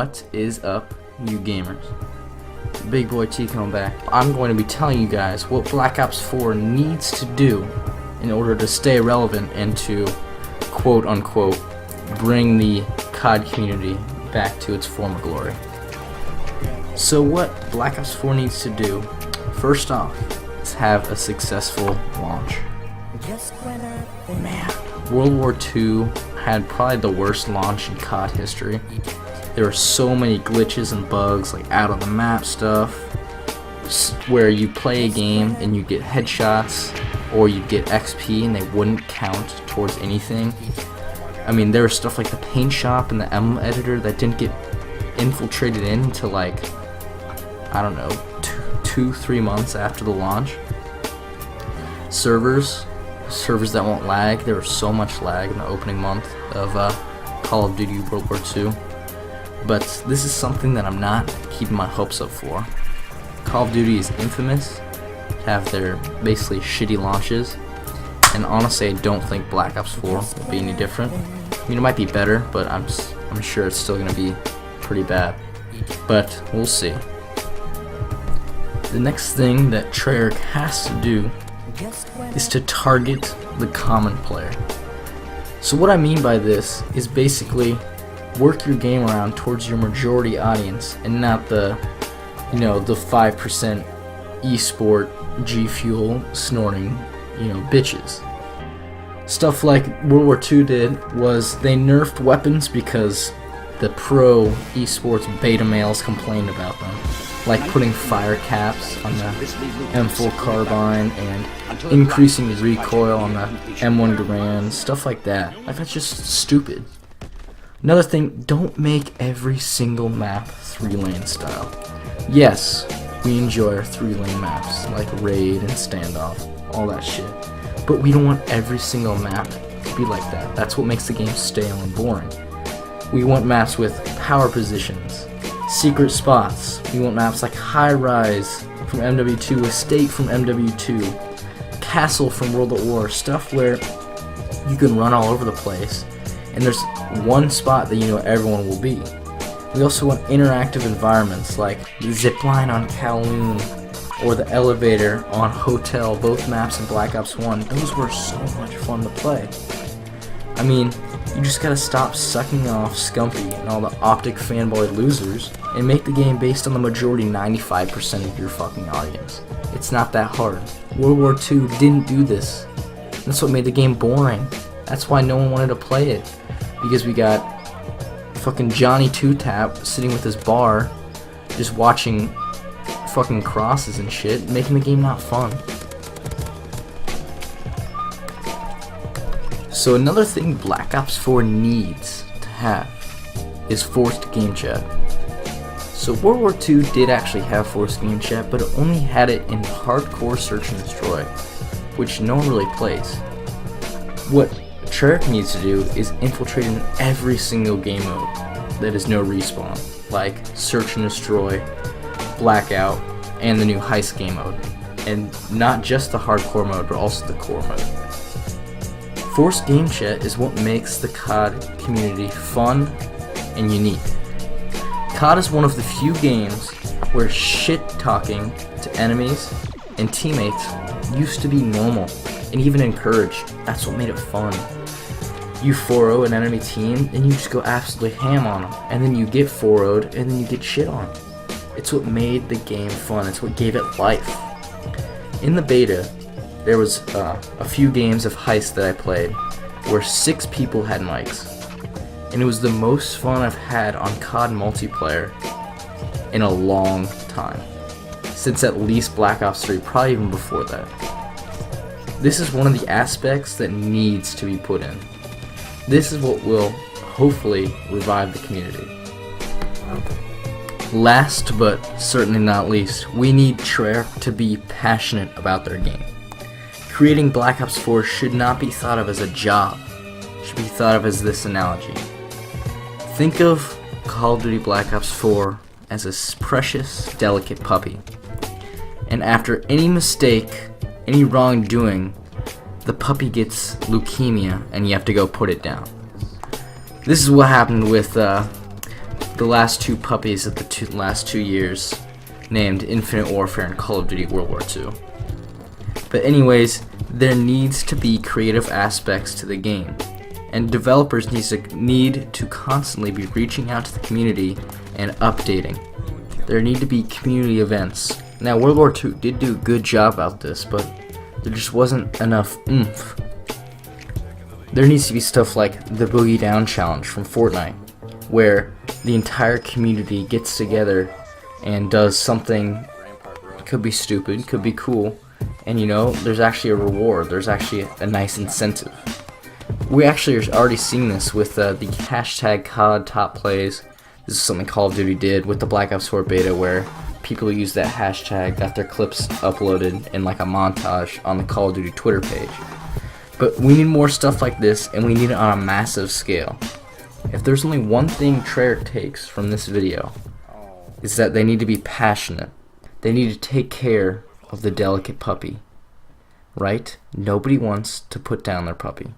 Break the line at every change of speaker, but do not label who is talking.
What is up, you gamers? BigBoy TCone back. I'm going to be telling you guys what Black Ops 4 needs to do in order to stay relevant and to quote unquote bring the COD community back to its former glory. So what Black Ops 4 needs to do, first off, is have a successful launch. Man, World War II had probably the worst launch in COD history. There were so many glitches and bugs, like out of the map stuff, where you play a game and you get headshots or you get XP and they wouldn't count towards anything. I mean, there was stuff like the paint shop and the emblem editor that didn't get infiltrated in until like, I don't know, 2-3 months after the launch. Servers that won't lag. There was so much lag in the opening month of Call of Duty World War II. But this is something that I'm not keeping my hopes up for. Call of Duty is infamous to have their basically shitty launches, and honestly I don't think Black Ops 4 will be any different. I mean, it might be better, but I'm sure it's still gonna be pretty bad. But we'll see. The next thing that Treyarch has to do is to target the common player. So what I mean by this is basically work your game around towards your majority audience and not the, the 5% esport G Fuel snorting, bitches. Stuff like World War II did was they nerfed weapons because the pro esports beta males complained about them, like putting fire caps on the M4 carbine and increasing the recoil on the M1 Garand, stuff like that. Like, that's just stupid. Another thing, don't make every single map 3-lane style. Yes, we enjoy our 3-lane maps, like Raid and Standoff, all that shit. But we don't want every single map to be like that. That's what makes the game stale and boring. We want maps with power positions, secret spots. We want maps like High Rise from MW2, Estate from MW2, Castle from World at War, stuff where you can run all over the place and there's one spot that everyone will be. We also want interactive environments like the zipline on Kowloon or the elevator on Hotel, both maps in Black Ops 1. Those were so much fun to play. I mean, you just gotta stop sucking off Scumpy and all the optic fanboy losers and make the game based on the majority 95% of your fucking audience. It's not that hard. World War II didn't do this. That's what made the game boring. That's why no one wanted to play it. Because we got fucking Johnny Two Tap sitting with his bar, just watching fucking crosses and shit, making the game not fun. So another thing Black Ops 4 needs to have is forced game chat. So World War II did actually have forced game chat, but it only had it in hardcore search and destroy, which no one really plays. What Treyarch needs to do is infiltrate in every single game mode that is no respawn, like Search and Destroy, Blackout, and the new Heist game mode. And not just the hardcore mode, but also the core mode. Forced game chat is what makes the COD community fun and unique. COD is one of the few games where shit talking to enemies and teammates used to be normal and even encouraged. That's what made it fun. You 4-0 an enemy team and you just go absolutely ham on them, and then you get 4-0'd and then you get shit on. It's what made the game fun. It's what gave it life. In the beta, there was a few games of Heist that I played where 6 people had mics, and it was the most fun I've had on COD multiplayer in a long time, since at least Black Ops 3, probably even before that. This is one of the aspects that needs to be put in. This is what will hopefully revive the community. Last but certainly not least, we need Treyarch to be passionate about their game. Creating Black Ops 4 should not be thought of as a job. It should be thought of as this analogy. Think of Call of Duty Black Ops 4 as a precious, delicate puppy. And after any mistake, any wrongdoing, the puppy gets leukemia and you have to go put it down. This is what happened with the last two puppies of the last 2 years, named Infinite Warfare and Call of Duty World War II. But anyways, there needs to be creative aspects to the game, and developers need to constantly be reaching out to the community and updating. There need to be community events. Now, World War II did do a good job about this, but there just wasn't enough oomph. There needs to be stuff like the Boogie Down Challenge from Fortnite, where the entire community gets together and does something. Could be stupid, could be cool, and you know, there's actually a reward, there's actually a nice incentive. We actually are already seeing this with the hashtag COD top plays. This is something Call of Duty did with the Black Ops 4 beta, where people use that hashtag, got their clips uploaded in like a montage on the Call of Duty Twitter page. But we need more stuff like this, and we need it on a massive scale. If there's only one thing Treyarch takes from this video, is that they need to be passionate. They need to take care of the delicate puppy. Right? Nobody wants to put down their puppy.